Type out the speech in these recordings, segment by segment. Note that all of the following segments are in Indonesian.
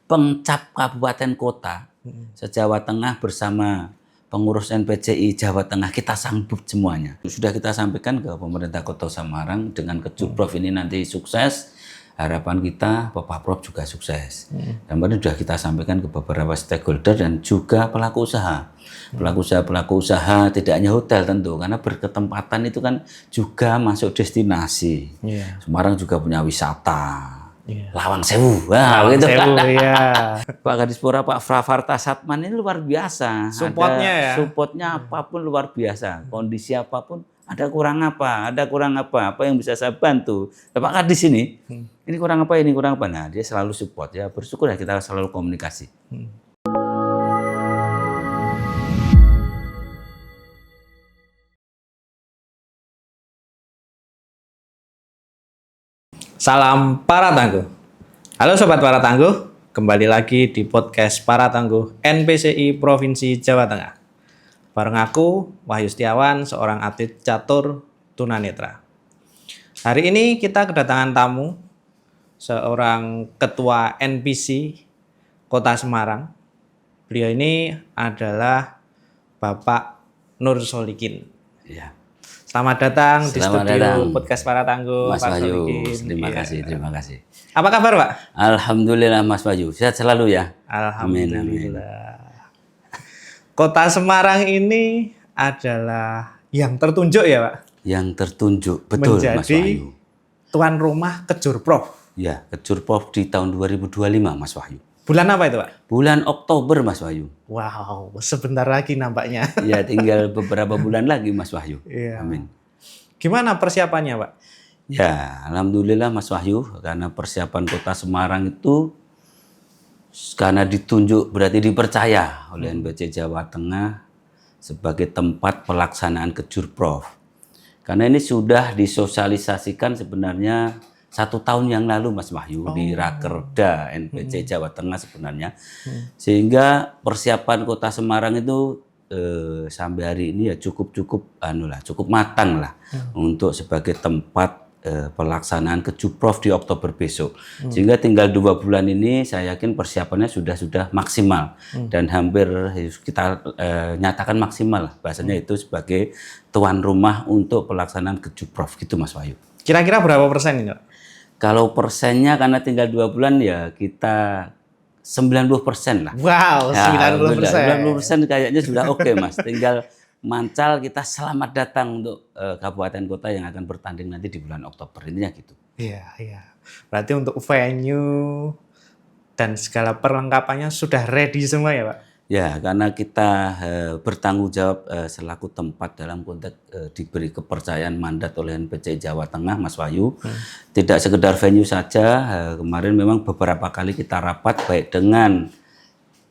Pemcap Kabupaten Kota se-Jawa Tengah bersama pengurus NPCI Jawa Tengah kita sanggup semuanya. Sudah kita sampaikan ke pemerintah Kota Semarang dengan Kejurprov ini nanti sukses. Harapan kita Bapak Prof juga sukses. Dan sudah kita sampaikan ke beberapa stakeholder dan juga pelaku usaha. Pelaku usaha tidak hanya hotel tentu, karena berketempatan itu kan juga masuk destinasi. Semarang juga punya wisata. Lawang Sewu, Lawang gitu Sewu, kan. ya. Pak Kadispora, Pak Fravarta Satman ini luar biasa. Supportnya ya. Supportnya apapun luar biasa. Kondisi apapun, ada kurang apa yang bisa saya bantu. Pak Kadis ini kurang apa, ini kurang apa. Nah, dia selalu support ya. Bersyukur ya kita selalu komunikasi. Salam para tangguh. Halo Sobat Para Tangguh, kembali lagi di podcast Para Tangguh NPCI Provinsi Jawa Tengah. Bareng aku, Wahyu Setiawan, seorang atlet catur tunanetra. Hari ini kita kedatangan tamu, seorang ketua NPC Kota Semarang. Beliau ini adalah Bapak Nur Solikin. Ya. Selamat datang di studio podcast Para Tangguh, Mas Pak Wahyu. Solikin. Terima kasih. Apa kabar, Pak? Alhamdulillah Mas Wahyu, sehat selalu ya. Alhamdulillah. Amin. Kota Semarang ini adalah yang tertunjuk ya, Pak? Yang tertunjuk, betul menjadi Mas Wahyu. Tuan rumah Kejurprov. Ya, Kejurprov di tahun 2025 Mas Wahyu. Bulan apa itu, Pak? Bulan Oktober Mas Wahyu. Wow, sebentar lagi nampaknya. Ya, tinggal beberapa bulan lagi Mas Wahyu. Iya. Amin. Gimana persiapannya, Pak? Ya, alhamdulillah Mas Wahyu, karena persiapan Kota Semarang itu karena ditunjuk berarti dipercaya oleh NPC Jawa Tengah sebagai tempat pelaksanaan Kejurprov. Karena ini sudah disosialisasikan sebenarnya 1 tahun yang lalu Mas Wahyu di Rakerda NPC Jawa Tengah sebenarnya. Sehingga persiapan Kota Semarang itu sampai hari ini ya cukup matang lah untuk sebagai tempat pelaksanaan Kejurprov di Oktober besok. Sehingga tinggal 2 bulan ini saya yakin persiapannya sudah maksimal dan hampir kita nyatakan maksimal lah. Bahasanya itu sebagai tuan rumah untuk pelaksanaan Kejurprov gitu Mas Wahyu. Kira-kira berapa persen ini, Pak? Kalau persennya karena tinggal 2 bulan ya kita 90% lah. Wow, 90%. 90% kayaknya sudah oke Mas. Tinggal mancal kita selamat datang untuk kabupaten kota yang akan bertanding nanti di bulan Oktober. Intinya gitu. Iya. Berarti untuk venue dan segala perlengkapannya sudah ready semua ya, Pak? Ya, karena kita bertanggung jawab selaku tempat dalam konteks diberi kepercayaan mandat oleh NPCI Jawa Tengah, Mas Wahyu. Tidak sekedar venue saja, kemarin memang beberapa kali kita rapat baik dengan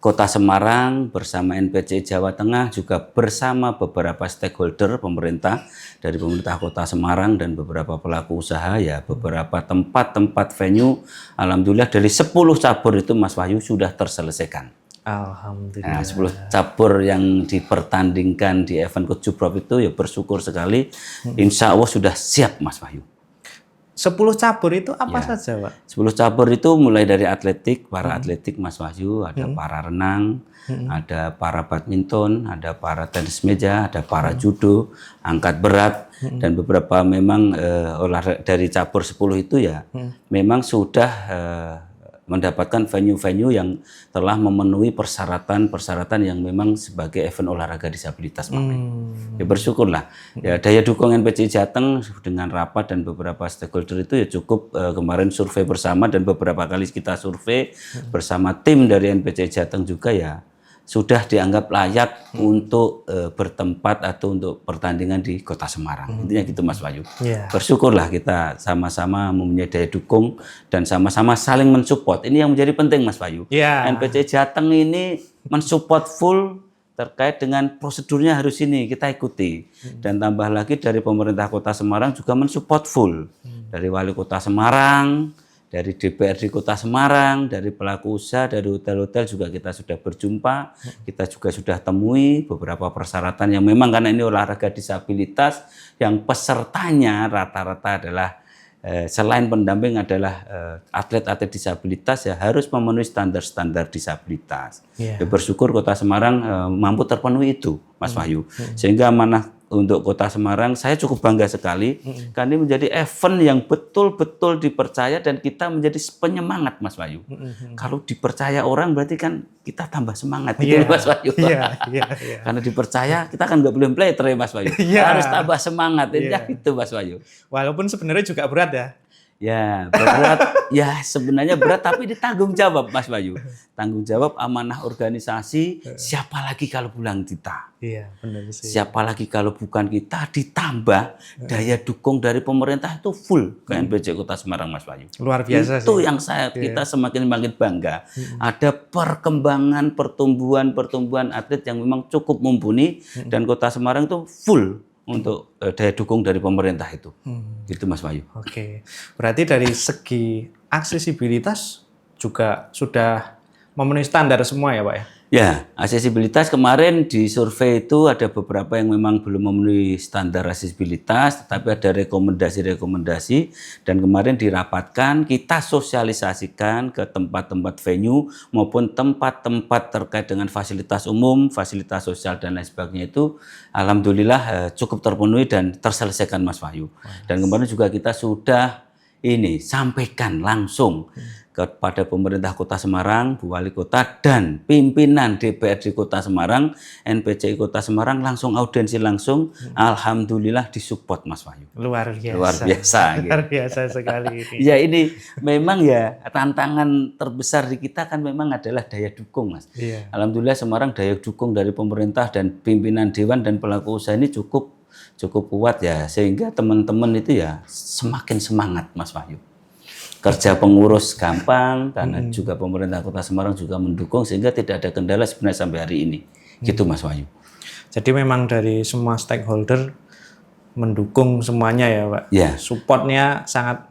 Kota Semarang bersama NPCI Jawa Tengah juga bersama beberapa stakeholder pemerintah dari pemerintah Kota Semarang dan beberapa pelaku usaha ya beberapa tempat-tempat venue alhamdulillah dari 10 cabur itu Mas Wahyu sudah terselesaikan. Alhamdulillah. Nah, 10 cabur yang dipertandingkan di event Kejurprov itu ya bersyukur sekali. Insya Allah sudah siap Mas Wahyu. 10 cabur itu apa saja, Pak? 10 cabur itu mulai dari atletik, para atletik Mas Wahyu, ada para renang, ada para badminton, ada para tenis meja, ada para judo, angkat berat, dan beberapa memang olahraga dari cabur 10 itu ya memang sudah mendapatkan venue-venue yang telah memenuhi persyaratan yang memang sebagai event olahraga disabilitas. Ya bersyukurlah. Ya daya dukung NPCI Jateng dengan rapat dan beberapa stakeholder itu ya cukup kemarin survei bersama dan beberapa kali kita survei bersama tim dari NPCI Jateng juga ya sudah dianggap layak untuk bertempat atau untuk pertandingan di Kota Semarang. Intinya gitu Mas Wahyu. Bersyukurlah kita sama-sama mempunyai daya dukung dan sama-sama saling mensupport. Ini yang menjadi penting Mas Wahyu. NPCI Jateng ini mensupport full terkait dengan prosedurnya harus ini kita ikuti. Dan tambah lagi dari pemerintah Kota Semarang juga mensupport full. Dari Wali Kota Semarang, dari DPRD Kota Semarang, dari pelaku usaha, dari hotel-hotel juga kita sudah berjumpa, kita juga sudah temui beberapa persyaratan yang memang karena ini olahraga disabilitas yang pesertanya rata-rata adalah selain pendamping adalah atlet-atlet disabilitas ya harus memenuhi standar-standar disabilitas. Yeah. Ya, bersyukur Kota Semarang mampu terpenuhi itu, Mas Wahyu. Sehingga amanah untuk Kota Semarang saya cukup bangga sekali karena ini menjadi event yang betul-betul dipercaya dan kita menjadi penyemangat, Mas Wahyu. Kalau dipercaya orang berarti kan kita tambah semangat, gitu, Mas Wahyu. Karena dipercaya kita kan nggak boleh pleter ya, Mas Wahyu. Harus tambah semangat, ya itu, Mas Wahyu. Walaupun sebenarnya juga berat ya. Ya, berat. Ya, sebenarnya berat tapi ditanggung jawab, Mas Wahyu. Tanggung jawab amanah organisasi, siapa lagi kalau bukan kita? Iya, benar sih. Siapa lagi kalau bukan kita, ditambah daya dukung dari pemerintah itu full ke NPC Kota Semarang, Mas Wahyu. Luar biasa itu sih. yang kita semakin bangga. Ada perkembangan, pertumbuhan atlet yang memang cukup mumpuni dan Kota Semarang itu full untuk daya dukung dari pemerintah itu. Gitu, Mas Wahyu. Oke. Berarti dari segi aksesibilitas juga sudah memenuhi standar semua ya, Pak ya? Ya, aksesibilitas kemarin di survei itu ada beberapa yang memang belum memenuhi standar aksesibilitas, tetapi ada rekomendasi-rekomendasi dan kemarin dirapatkan kita sosialisasikan ke tempat-tempat venue maupun tempat-tempat terkait dengan fasilitas umum, fasilitas sosial dan lain sebagainya itu alhamdulillah cukup terpenuhi dan terselesaikan, Mas Wahyu. Dan kemarin juga kita sudah sampaikan langsung kepada pemerintah Kota Semarang, Bu Wali Kota dan pimpinan DPRD Kota Semarang, NPCI Kota Semarang langsung audiensi langsung, alhamdulillah disupport, Mas Wahyu. Luar biasa. Luar biasa. Luar biasa sekali ini. Ya ini memang ya tantangan terbesar di kita kan memang adalah daya dukung, Mas. Iya. Alhamdulillah Semarang daya dukung dari pemerintah dan pimpinan dewan dan pelaku usaha ini cukup kuat ya, sehingga teman-teman itu ya semakin semangat, Mas Wahyu. Kerja pengurus gampang karena juga pemerintah Kota Semarang juga mendukung sehingga tidak ada kendala sebenarnya sampai hari ini. Gitu, Mas Wahyu. Jadi memang dari semua stakeholder mendukung semuanya ya, Pak. Ya. Supportnya sangat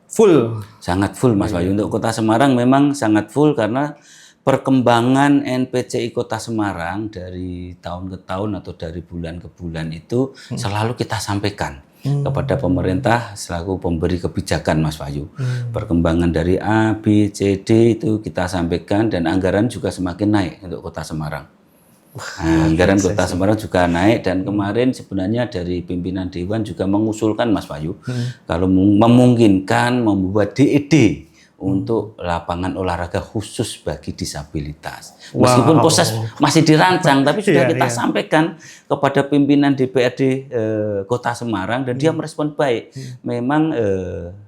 full. Sangat full, Mas Wahyu. Untuk Kota Semarang memang sangat full karena perkembangan NPCI Kota Semarang dari tahun ke tahun atau dari bulan ke bulan itu selalu kita sampaikan kepada pemerintah selaku pemberi kebijakan, Mas Wahyu. Perkembangan dari A, B, C, D itu kita sampaikan dan anggaran juga semakin naik untuk Kota Semarang. Anggaran Kota Semarang juga naik dan kemarin sebenarnya dari pimpinan Dewan juga mengusulkan, Mas Wahyu, kalau memungkinkan membuat DED untuk lapangan olahraga khusus bagi disabilitas. Meskipun proses masih dirancang, tapi sudah kita sampaikan kepada pimpinan DPRD Kota Semarang dan dia merespon baik. Memang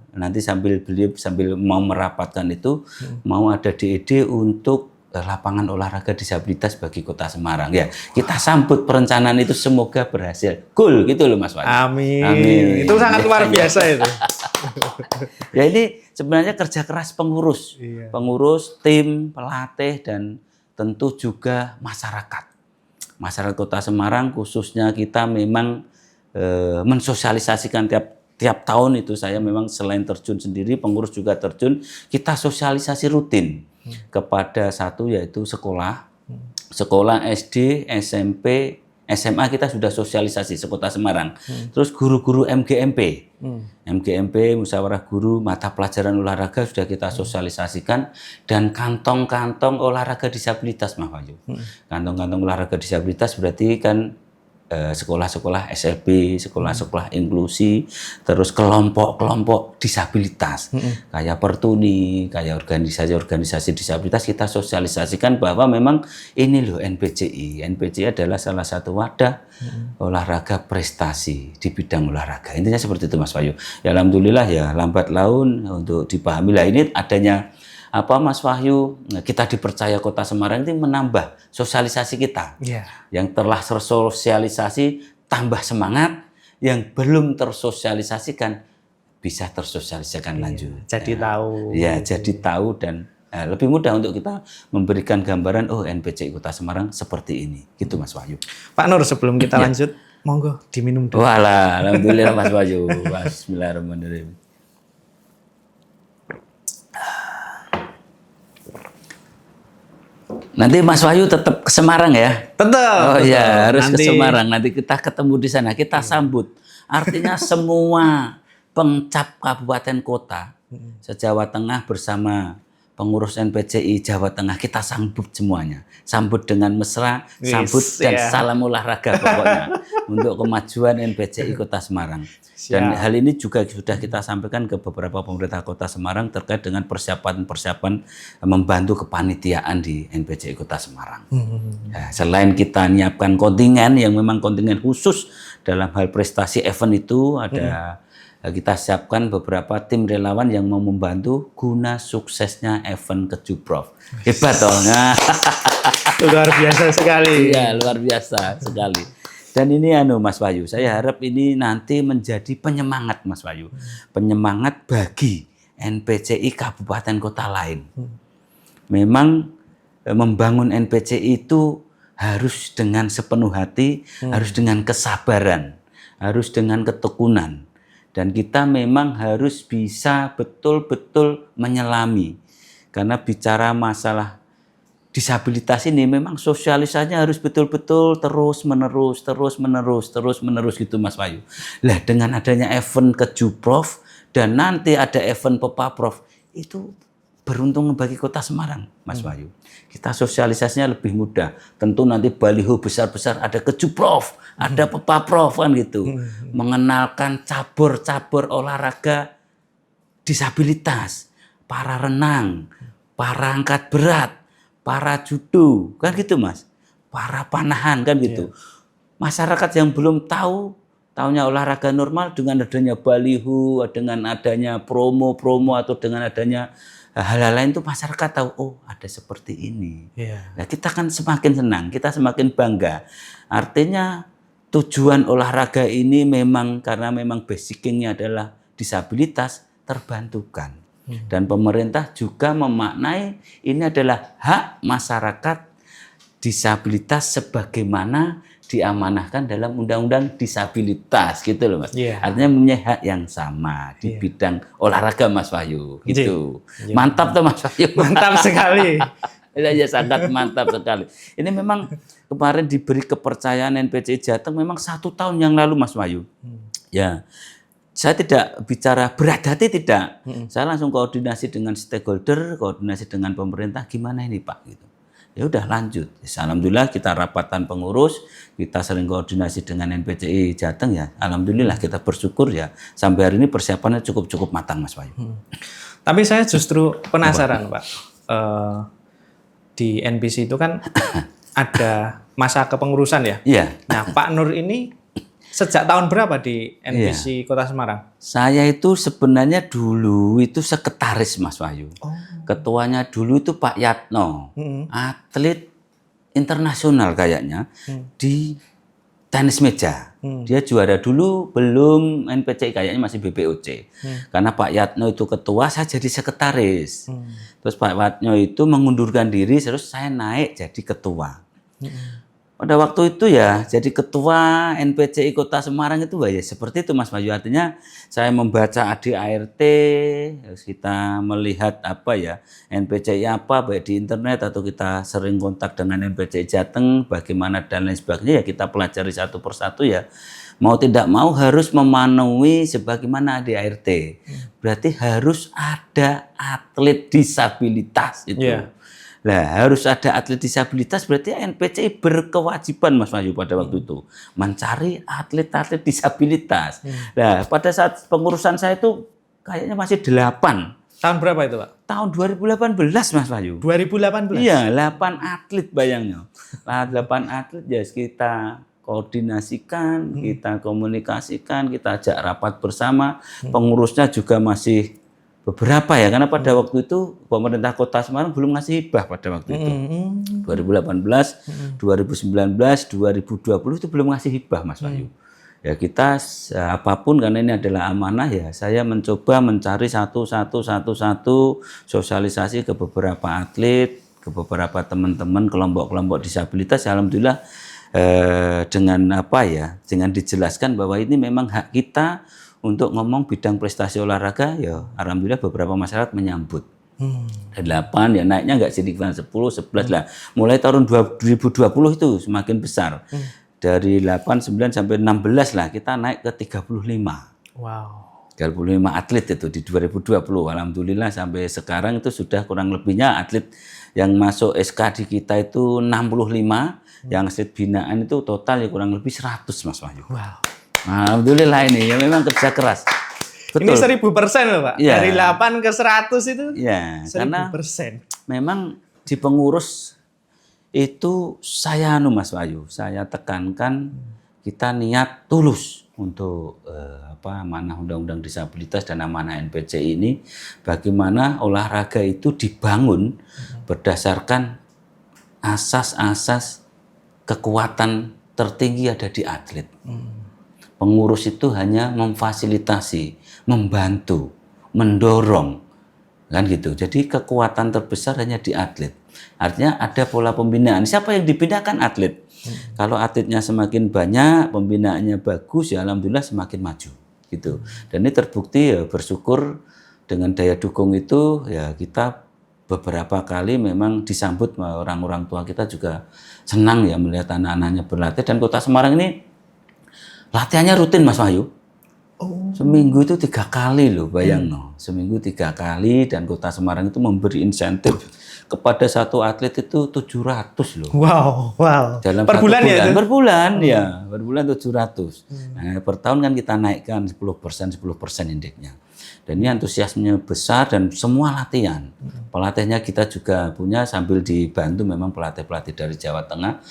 nanti beliau sambil mau merapatkan itu, mau ada DED untuk lapangan olahraga disabilitas bagi Kota Semarang. Ya, kita sambut perencanaan itu semoga berhasil. Goal gitu loh, Mas Wahyu. Amin. Itu sangat luar biasa itu. Ya ini sebenarnya kerja keras pengurus, pengurus, tim, pelatih dan tentu juga masyarakat. Masyarakat Kota Semarang khususnya kita memang mensosialisasikan tiap tahun itu saya memang selain terjun sendiri, pengurus juga terjun, kita sosialisasi rutin kepada satu yaitu sekolah SD, SMP, SMA kita sudah sosialisasi sekota Semarang. Terus guru-guru MGMP, musyawarah guru mata pelajaran olahraga sudah kita sosialisasikan dan kantong-kantong olahraga disabilitas, Mas Wahyu. Kantong-kantong olahraga disabilitas berarti kan sekolah-sekolah SLB, sekolah-sekolah inklusi, terus kelompok-kelompok disabilitas, kayak Pertuni, kayak organisasi-organisasi disabilitas kita sosialisasikan bahwa memang ini loh NPCI. NPCI adalah salah satu wadah olahraga prestasi di bidang olahraga. Intinya seperti itu, Mas Wahyu. Ya alhamdulillah ya lambat laun untuk dipahami. Lah ini adanya Mas Wahyu, kita dipercaya Kota Semarang ini menambah sosialisasi kita. Yang telah tersosialisasi tambah semangat, yang belum tersosialisasikan bisa tersosialisasikan lanjut. Jadi tahu. Ya, jadi tahu dan lebih mudah untuk kita memberikan gambaran NPCI Kota Semarang seperti ini. Gitu, Mas Wahyu. Pak Nur, sebelum kita lanjut, monggo diminum dulu. Walah, alhamdulillah Mas Wahyu. Bismillahirrahmanirrahim. Nanti Mas Wahyu tetap ke Semarang ya? Tetap. Oh iya, harus ke Semarang. Nanti kita ketemu di sana, kita sambut. Artinya semua Pemcap Kabupaten Kota se-Jawa Tengah bersama pengurus NPCI Jawa Tengah kita sambut semuanya, sambut dengan mesra, sambut dan salam olahraga pokoknya untuk kemajuan NPCI Kota Semarang. Dan hal ini juga sudah kita sampaikan ke beberapa pemerintah Kota Semarang terkait dengan persiapan-persiapan membantu kepanitiaan di NPCI Kota Semarang. Nah, selain kita menyiapkan kontingen yang memang kontingen khusus dalam hal prestasi event itu, ada kita siapkan beberapa tim relawan yang mau membantu guna suksesnya event Kejuprov. Hebat toh. Nah. Luar biasa sekali. Iya, luar biasa sekali. Dan ini Mas Wahyu, saya harap ini nanti menjadi penyemangat Mas Wahyu. Penyemangat bagi NPCI kabupaten kota lain. Memang membangun NPCI itu harus dengan sepenuh hati, harus dengan kesabaran, harus dengan ketekunan. Dan kita memang harus bisa betul-betul menyelami. Karena bicara masalah disabilitas ini memang sosialisasinya harus betul-betul terus-menerus gitu Mas Wahyu. Lah dengan adanya event Kejuprov dan nanti ada event Pepaprov, itu beruntung bagi Kota Semarang Mas Wahyu. Kita sosialisasinya lebih mudah. Tentu nanti baliho besar-besar ada Kejuprov, ada Pepaprov kan gitu. Mengenalkan cabur-cabur olahraga disabilitas, para renang, para angkat berat, para judo, kan gitu Mas. Para panahan kan gitu. Masyarakat yang belum tahu, taunya olahraga normal dengan adanya baliho, dengan adanya promo-promo atau dengan adanya hal-hal lain itu masyarakat tahu, oh ada seperti ini. Nah, kita kan semakin senang, kita semakin bangga. Artinya tujuan olahraga ini memang karena memang basicnya adalah disabilitas terbantukan. Dan pemerintah juga memaknai ini adalah hak masyarakat disabilitas sebagaimana diamanahkan dalam undang-undang disabilitas gitu loh Mas. Artinya mempunyai hak yang sama di bidang olahraga Mas Wahyu gitu. Mantap tuh Mas Wahyu. Mantap sekali. Ya sangat mantap sekali. Ini memang kemarin diberi kepercayaan NPCI Jateng memang 1 tahun yang lalu Mas Wahyu. Ya. Saya tidak bicara berat hati tidak. Saya langsung koordinasi dengan stakeholder, koordinasi dengan pemerintah gimana ini Pak gitu. Ya udah lanjut. Alhamdulillah kita rapatan pengurus, kita sering koordinasi dengan NPCI Jateng ya. Alhamdulillah kita bersyukur ya sampai hari ini persiapannya cukup matang Mas Wahyu. Tapi saya justru penasaran Pak. Di NPC itu kan ada masa kepengurusan ya. Iya. Nah Pak Nur ini sejak tahun berapa di NPC Kota Semarang? Saya itu sebenarnya dulu itu sekretaris Mas Wahyu. Ketuanya dulu itu Pak Yatno, atlet internasional kayaknya di tenis meja. Dia juara dulu, belum NPCI kayaknya masih BPOC. Karena Pak Yatno itu ketua, saya jadi sekretaris. Terus Pak Yatno itu mengundurkan diri, terus saya naik jadi ketua. Pada waktu itu ya jadi ketua NPCI Kota Semarang itu ya seperti itu Mas Wahyu. Artinya saya membaca ADART, kita melihat apa ya NPCI apa baik di internet atau kita sering kontak dengan NPCI Jateng bagaimana dan lain sebagainya ya kita pelajari satu persatu ya. Mau tidak mau harus memenuhi sebagaimana ADART. Berarti harus ada atlet disabilitas itu. Nah, harus ada atlet disabilitas berarti NPCI berkewajiban Mas Wahyu pada waktu itu mencari atlet-atlet disabilitas. Nah, pada saat pengurusan saya itu kayaknya masih 8. Tahun berapa itu Pak? Tahun 2018 Mas Wahyu. 2018? Iya, 8 atlet bayangnya. Nah, 8 atlet ya kita koordinasikan, kita komunikasikan, kita ajak rapat bersama. Pengurusnya juga masih beberapa ya, karena pada waktu itu pemerintah Kota Semarang belum ngasih hibah pada waktu itu. 2018, 2019, 2020 itu belum ngasih hibah Mas Wahyu. Ya kita apapun karena ini adalah amanah ya, saya mencoba mencari satu sosialisasi ke beberapa atlet, ke beberapa teman-teman kelompok-kelompok disabilitas. Alhamdulillah dengan apa ya, dengan dijelaskan bahwa ini memang hak kita untuk ngomong bidang prestasi olahraga, ya alhamdulillah beberapa masyarakat menyambut. 8 ya naiknya nggak signifikan 10, 11 lah. Mulai tahun 2020 itu semakin besar. Dari 8, 9 sampai 16 lah kita naik ke 35. Wow. 35 atlet itu di 2020. Alhamdulillah sampai sekarang itu sudah kurang lebihnya atlet yang masuk SK di kita itu 65, yang atlet binaan itu total ya kurang lebih 100 Mas Wahyu. Wow. Alhamdulillah ini ya memang kerja keras. Betul. Ini 1000% loh Pak. Ya. Dari 8 ke 100 itu. Ya, 1000%. karena memang di pengurus itu saya Mas Wahyu, saya tekankan kita niat tulus untuk amanah Undang-Undang Disabilitas dan amanah NPC ini, bagaimana olahraga itu dibangun berdasarkan asas-asas kekuatan tertinggi ada di atlet. Pengurus itu hanya memfasilitasi, membantu, mendorong, kan gitu. Jadi kekuatan terbesar hanya di atlet. Artinya ada pola pembinaan. Siapa yang dibinakan? Atlet. Kalau atletnya semakin banyak, pembinaannya bagus, ya alhamdulillah semakin maju, gitu. Dan ini terbukti ya, bersyukur dengan daya dukung itu ya kita beberapa kali memang disambut orang-orang tua kita juga senang ya melihat anak-anaknya berlatih. Dan Kota Semarang ini latihannya rutin Mas Wahyu. Seminggu itu 3 kali loh, bayang no. Seminggu 3 kali, dan Kota Semarang itu memberi insentif kepada satu atlet itu 700 loh. Wow. Dalam per bulan ya? Per bulan ya, per bulan 700. Nah, per tahun kan kita naikkan 10% indeksnya. Dan ini antusiasmenya besar dan semua latihan. Pelatihnya kita juga punya sambil dibantu memang pelatih-pelatih dari Jawa Tengah.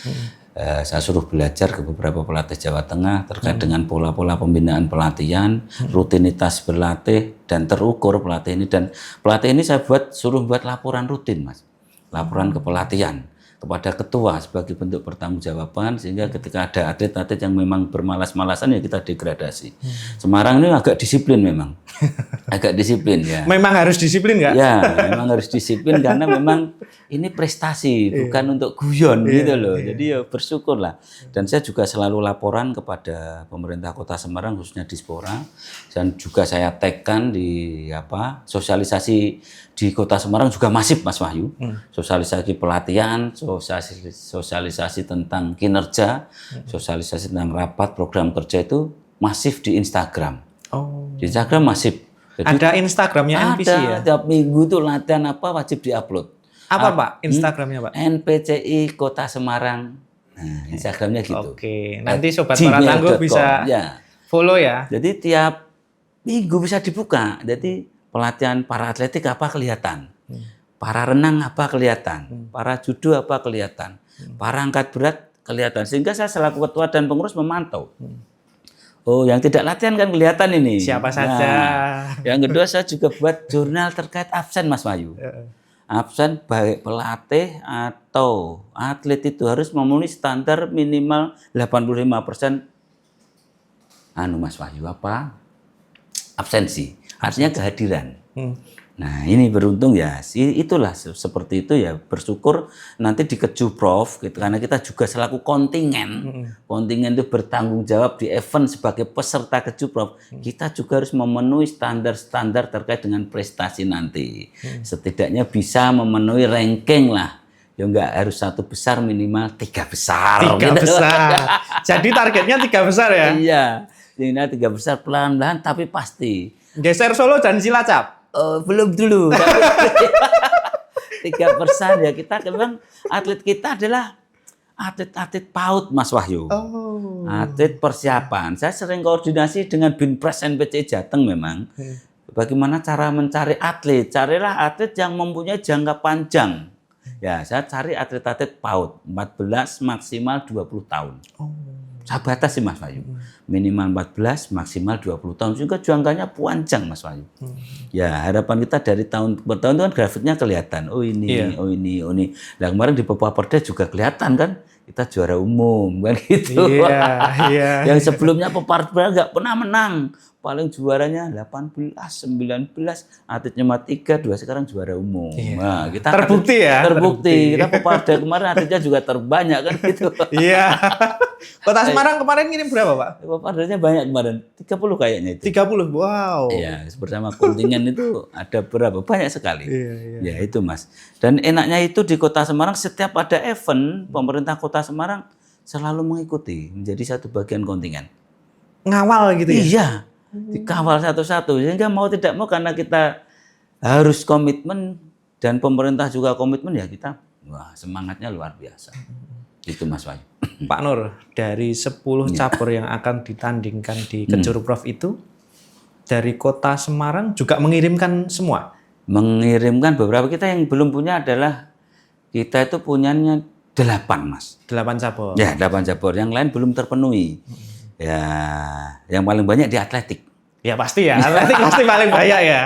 Saya suruh belajar ke beberapa pelatih Jawa Tengah terkait dengan pola-pola pembinaan pelatihan, rutinitas berlatih dan terukur pelatih ini. Dan pelatih ini saya suruh buat laporan rutin Mas, laporan kepelatihan kepada ketua sebagai bentuk pertanggungjawaban, sehingga ketika ada atlet-atlet yang memang bermalas-malasan ya kita degradasi. Semarang ini agak disiplin memang, agak disiplin ya. Memang harus disiplin nggak? Ya, memang harus disiplin karena memang ini prestasi, bukan untuk guyon gitu loh. Jadi ya bersyukurlah. Dan saya juga selalu laporan kepada pemerintah Kota Semarang khususnya Dispora, dan juga saya tagkan di sosialisasi di Kota Semarang juga masif Mas Wahyu. Sosialisasi pelatihan, sosialisasi tentang kinerja, sosialisasi tentang rapat program kerja itu masif di Instagram. Di Instagram masif. Jadi, ada Instagramnya NPC ya? Tiap minggu tuh latihan apa wajib diupload. Apa Pak Instagramnya Pak? NPCI Kota Semarang. Nah, Instagramnya gitu. Oke, nanti Sobat Para Tangguh bisa follow ya. Jadi tiap minggu bisa dibuka. Jadi pelatihan para atletik apa kelihatan. Para renang apa kelihatan. Para judo apa kelihatan. Para angkat berat kelihatan. Sehingga saya selaku ketua dan pengurus memantau. Oh, yang tidak latihan kan kelihatan ini. Siapa saja. Yang kedua saya juga buat jurnal terkait absen Mas Wahyu. Absen baik pelatih atau atlet itu harus memenuhi standar minimal 85% Mas Wahyu absensi. Artinya kehadiran. Nah, ini beruntung ya, itulah seperti itu ya, bersyukur nanti di Kejuprov gitu, karena kita juga selaku kontingen itu bertanggung jawab di event sebagai peserta Kejuprov, kita juga harus memenuhi standar-standar terkait dengan prestasi nanti. Setidaknya bisa memenuhi ranking lah, ya enggak harus 1 besar, minimal 3 besar. 3 gitu. Besar. Jadi targetnya 3 besar ya? Iya, ini 3 besar pelan-pelan tapi pasti. Geser Solo dan Cilacap. Belum dulu. 3% ya, kita memang atlet kita adalah atlet-atlet PAUD Mas Wahyu. Atlet persiapan. Saya sering koordinasi dengan Binpres NPC Jateng memang. Bagaimana cara mencari atlet? Carilah atlet yang mempunyai jangka panjang. Ya, saya cari atlet-atlet PAUD 14 maksimal 20 tahun. Saya batasi Mas Wahyu. Minimal 14, maksimal 20 tahun. Juga jangkanya panjang Mas Wahyu. Ya, harapan kita dari tahun ke tahun itu kan grafiknya kelihatan. Oh ini. Nah, kemarin di Papua Perda juga kelihatan kan. Kita juara umum kan gitu. Yang sebelumnya Papua Perda nggak pernah menang. Paling juaranya 18, 19, atletnya 3, 2 sekarang juara umum. Nah, kita terbukti ya. Terbukti. Kita Peparda kemarin atletnya juga terbanyak kan gitu. Iya. Kota Semarang kemarin ngirim berapa, Pak? Pepardanya banyak kemarin. 30 kayaknya itu. 30. Wow. Iya, bersama kontingen itu ada berapa? Banyak sekali. Ya, itu Mas. Dan enaknya itu di Kota Semarang setiap ada event, pemerintah Kota Semarang selalu mengikuti menjadi satu bagian kontingen. Ngawal gitu ya? Iya. dikawal satu-satu. Sehingga mau tidak mau karena kita harus komitmen dan pemerintah juga komitmen ya kita semangatnya luar biasa. Itu Mas Wahyu. Pak Nur, dari 10 cabur yang akan ditandingkan di Kejurprov itu, dari Kota Semarang juga mengirimkan semua? Mengirimkan beberapa. Kita yang belum punya adalah kita itu punyanya 8 Mas. 8 cabur. Ya 8 cabur. Yang lain belum terpenuhi. Ya yang paling banyak di atletik. Ya pasti ya, atletik pasti paling banyak ya.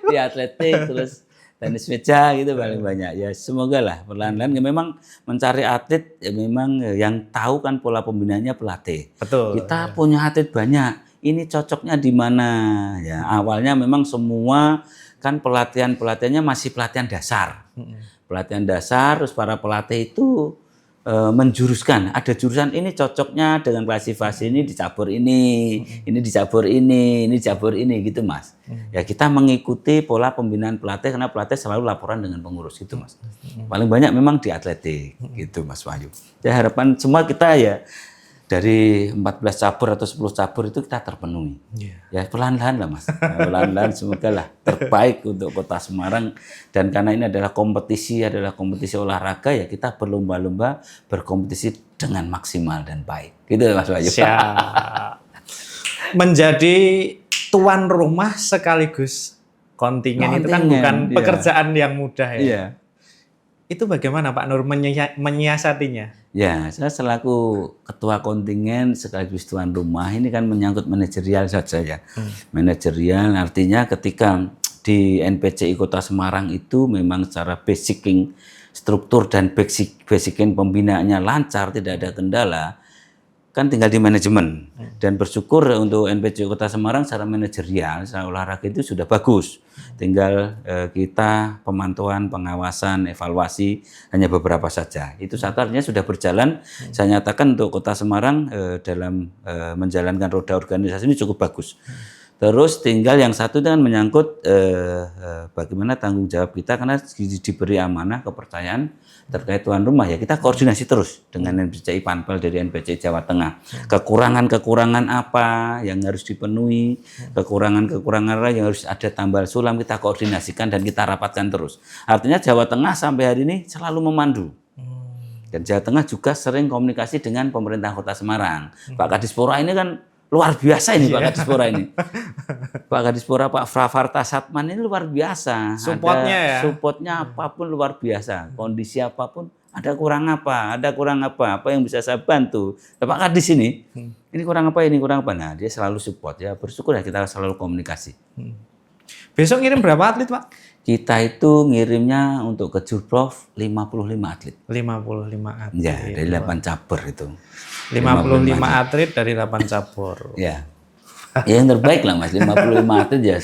Di atletik terus tenis meja gitu paling banyak. Ya semoga lah perlahan-lahan ya, memang mencari atlet ya memang yang tahu kan pola pembinaannya pelatih. Betul. Kita punya atlet banyak. Ini cocoknya di mana? Ya awalnya memang semua kan pelatihannya masih pelatihan dasar. Pelatihan dasar terus para pelatih itu menjuruskan, ada jurusan ini cocoknya dengan klasifikasi ini di cabur ini di cabur ini di cabur ini gitu Mas. Ya kita mengikuti pola pembinaan pelatih karena pelatih selalu laporan dengan pengurus gitu Mas. Paling banyak memang di atletik gitu Mas Wahyu. Ya harapan semua kita ya dari 14 cabur atau 10 cabur itu kita terpenuhi. Ya perlahan-lahan lah Mas. Perlahan-lahan semoga lah terbaik untuk Kota Semarang. Dan karena ini adalah kompetisi olahraga ya kita berlomba-lomba berkompetisi dengan maksimal dan baik. Gitu Mas Wahyu. Siap. Menjadi tuan rumah sekaligus kontingen itu kan bukan pekerjaan yang mudah ya. Iya. Itu bagaimana Pak Nur menyiasatinya? Ya, saya selaku ketua kontingen sekaligus tuan rumah ini kan menyangkut manajerial saja ya. Manajerial artinya ketika di NPCI Kota Semarang itu memang secara basicing struktur dan basicing pembinaannya lancar, tidak ada kendala, kan tinggal di manajemen. Dan bersyukur untuk NPCI Kota Semarang secara manajerial, secara olahraga itu sudah bagus. Tinggal kita pemantauan, pengawasan, evaluasi hanya beberapa saja. Itu satu artinya sudah berjalan. Saya nyatakan untuk Kota Semarang dalam menjalankan roda organisasi ini cukup bagus. Terus tinggal yang satu dengan menyangkut bagaimana tanggung jawab kita karena diberi amanah kepercayaan terkait tuan rumah ya kita koordinasi terus dengan NPCI Panpel dari NPCI Jawa Tengah. Kekurangan-kekurangan apa yang harus dipenuhi, kekurangan-kekurangan yang harus ada tambal sulam kita koordinasikan dan kita rapatkan terus. Artinya Jawa Tengah sampai hari ini selalu memandu. Dan Jawa Tengah juga sering komunikasi dengan pemerintah Kota Semarang. Pak Kadispora ini kan luar biasa ini Pak Kadispora ini. Pak Kadispora Pak Fravarta Satman ini luar biasa. Supportnya apapun luar biasa. Kondisi apapun ada kurang apa yang bisa saya bantu. Nah, Pak Kadis ini kurang apa. Nah dia selalu support ya. Bersyukur ya kita selalu komunikasi. Besok ngirim berapa atlet Pak? Kita itu ngirimnya untuk Kejurprov 55 atlet. 55 atlet. Ya dari 8 cabur itu. 55 atlet dari 8 cabur. Ya. Ya yang terbaik lah Mas, 55 atlet ya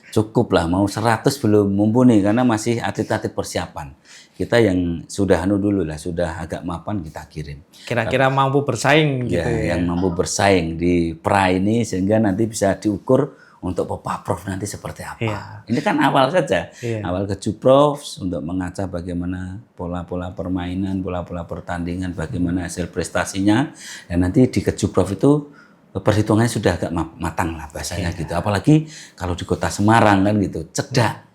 cukup lah, mau 100 belum mumpuni karena masih atlet-atlet persiapan. Kita yang sudah dulu lah, sudah agak mapan kita kirim. Kira-kira mampu bersaing gitu ya. Yang mampu bersaing di pra ini sehingga nanti bisa diukur untuk Pepaprov nanti seperti apa. Iya. Ini kan awal saja. Iya. Awal Kejurprov untuk mengacah bagaimana pola-pola permainan, pola-pola pertandingan, bagaimana hasil prestasinya. Dan nanti di Kejurprov itu perhitungannya sudah agak matang lah bahasanya gitu. Apalagi kalau di Kota Semarang kan gitu, cedak.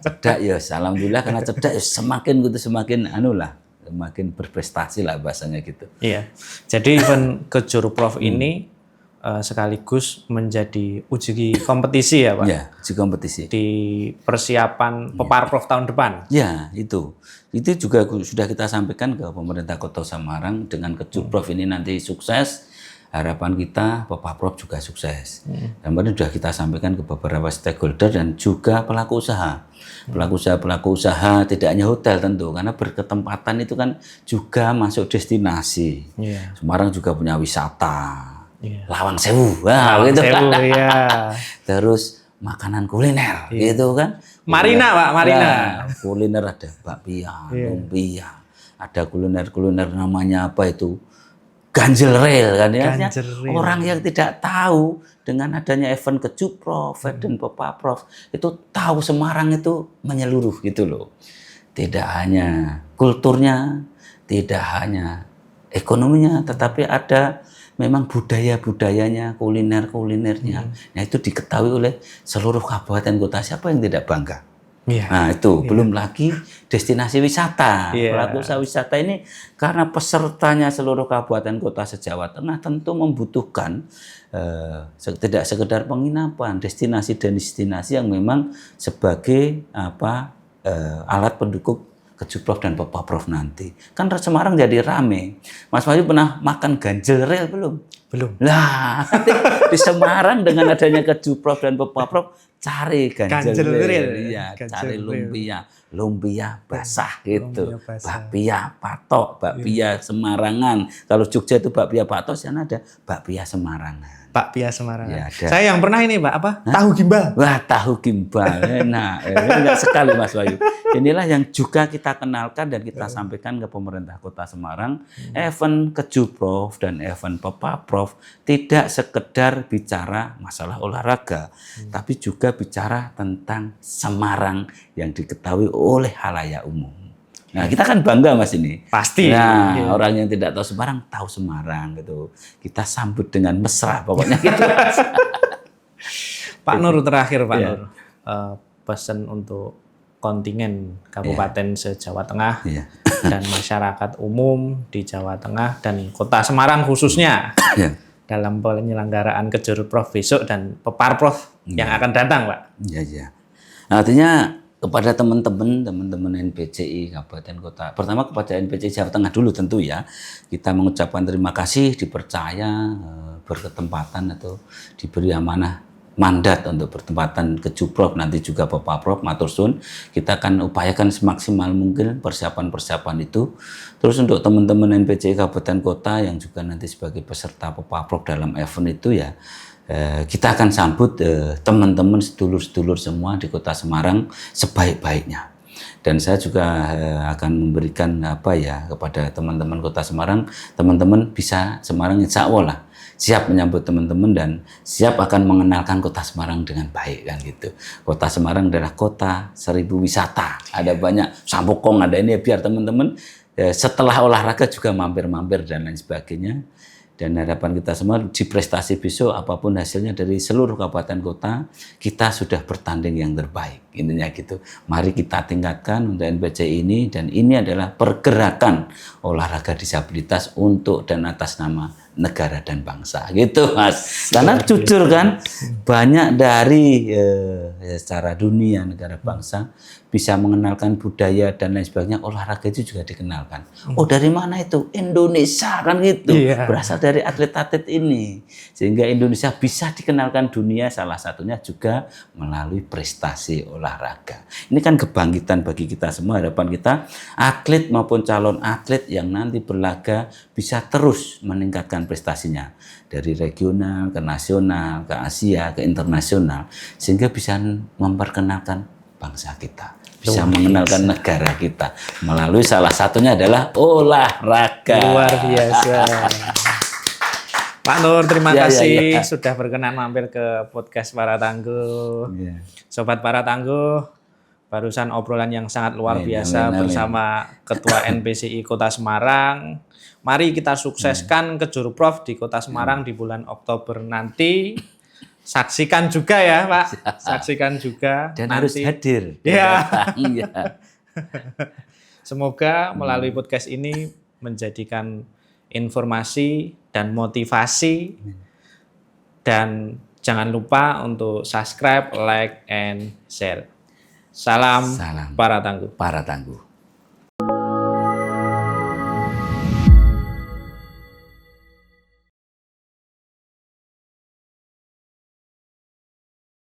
Cedak ya, alhamdulillah karena cedak ya semakin semakin berprestasi lah bahasanya gitu. Iya. Jadi event Kejurprov ini sekaligus menjadi uji kompetisi ya Pak? Ya, uji kompetisi. Di persiapan Pepaprov tahun depan? Ya, itu juga sudah kita sampaikan ke pemerintah Kota Semarang dengan Kejurprov ini nanti sukses, harapan kita Pepaprov juga sukses. Dan kemudian sudah kita sampaikan ke beberapa stakeholder dan juga pelaku usaha. Pelaku usaha tidak hanya hotel tentu, karena berketempatan itu kan juga masuk destinasi. Semarang juga punya wisata. Lawang Sewu, gitu kan. Terus makanan kuliner, gitu kan. Marina Pak, Marina. Kuliner ada bakpia, lumpia, ada kuliner namanya apa itu, ganjel rel kan ya. Orang yang tidak tahu dengan adanya event Kejurprov dan Pepaprov itu tahu Semarang itu menyeluruh gitu loh. Tidak hanya kulturnya, tidak hanya ekonominya, tetapi ada memang budaya-budayanya, kuliner-kulinernya, nah itu diketahui oleh seluruh kabupaten kota. Siapa yang tidak bangga? Iya. Nah itu belum lagi destinasi wisata. Iya. Pelaku usaha wisata ini karena pesertanya seluruh kabupaten kota se-Jawa Tengah tentu membutuhkan tidak sekedar penginapan, destinasi yang memang sebagai alat pendukung Kejuprov dan Pepaprov nanti. Kan Semarang jadi rame. Mas Wahyu pernah makan ganjel rel belum? Belum. Lah, di Semarang dengan adanya Kejuprov dan Pepaprov, cari ganjel rel. Iya, cari lumpia basah gitu. Bakpia patok, bakpia Semarangan. Kalau Jogja itu bakpia patok, sana ada bakpia Semarangan. Bakpia Semarang. Ya, saya yang pernah ini, Pak, tahu gimbal. Wah, tahu gimbal. Enak. Enak sekali Mas Wahyu. Inilah yang juga kita kenalkan dan kita sampaikan ke pemerintah Kota Semarang. Event Kejuprov dan event Pepaprov tidak sekedar bicara masalah olahraga, tapi juga bicara tentang Semarang yang diketahui oleh khalayak umum. Nah, kita kan bangga Mas ini. Pasti. Nah, orang yang tidak tahu Semarang tahu Semarang gitu. Kita sambut dengan mesra pokoknya gitu. Pak Nur terakhir Pak Nur, pesan untuk kontingen kabupaten se-Jawa Tengah dan masyarakat umum di Jawa Tengah dan Kota Semarang khususnya dalam penyelenggaraan Kejuprov besok dan Pepaprov yang akan datang, Pak. Iya. Artinya kepada teman-teman NPCI Kabupaten Kota, pertama kepada NPCI Jawa Tengah dulu tentu ya, kita mengucapkan terima kasih dipercaya berketempatan atau diberi amanah mandat untuk bertempatan Kejuprov nanti juga Pepaprov, matur suwun. Kita akan upayakan semaksimal mungkin persiapan itu. Terus untuk teman-teman NPCI Kabupaten Kota yang juga nanti sebagai peserta Pepaprov dalam event itu ya, kita akan sambut teman-teman sedulur-sedulur semua di Kota Semarang sebaik-baiknya. Dan saya juga akan memberikan kepada teman-teman Kota Semarang, teman-teman bisa Semarang insya Allah lah siap menyambut teman-teman dan siap akan mengenalkan Kota Semarang dengan baik kan gitu. Kota Semarang adalah kota 1000 wisata. Ada banyak sampokong, ada ini biar teman-teman setelah olahraga juga mampir-mampir dan lain sebagainya. Dan harapan kita semua di prestasi besok apapun hasilnya dari seluruh kabupaten kota, kita sudah bertanding yang terbaik. Intinya gitu. Mari kita tingkatkan untuk NPCI ini dan ini adalah pergerakan olahraga disabilitas untuk dan atas nama negara dan bangsa gitu Mas. Karena jujur kan banyak dari secara dunia negara bangsa bisa mengenalkan budaya dan lain sebagainya, olahraga itu juga dikenalkan. Oh dari mana itu? Indonesia kan gitu. Berasal dari atlet-atlet ini. Sehingga Indonesia bisa dikenalkan dunia salah satunya juga melalui prestasi olahraga. Ini kan kebangkitan bagi kita semua. Harapan kita atlet maupun calon atlet yang nanti berlaga bisa terus meningkatkan prestasinya dari regional ke nasional, ke Asia, ke internasional sehingga bisa memperkenalkan bangsa kita, bisa mengenalkan negara kita melalui salah satunya adalah olahraga. Luar biasa. Pak Nur, terima kasih sudah berkenan mampir ke podcast Para Tangguh. Sobat Para Tangguh, barusan obrolan yang sangat luar biasa bersama Ketua NPCI Kota Semarang. Mari kita sukseskan Kejuprov di Kota Semarang di bulan Oktober nanti. Saksikan juga ya, Pak. Saksikan juga. Dan nanti harus hadir. Ya. Semoga melalui podcast ini menjadikan informasi dan motivasi. Dan jangan lupa untuk subscribe, like, and share. Salam Para Tangguh. Para Tangguh.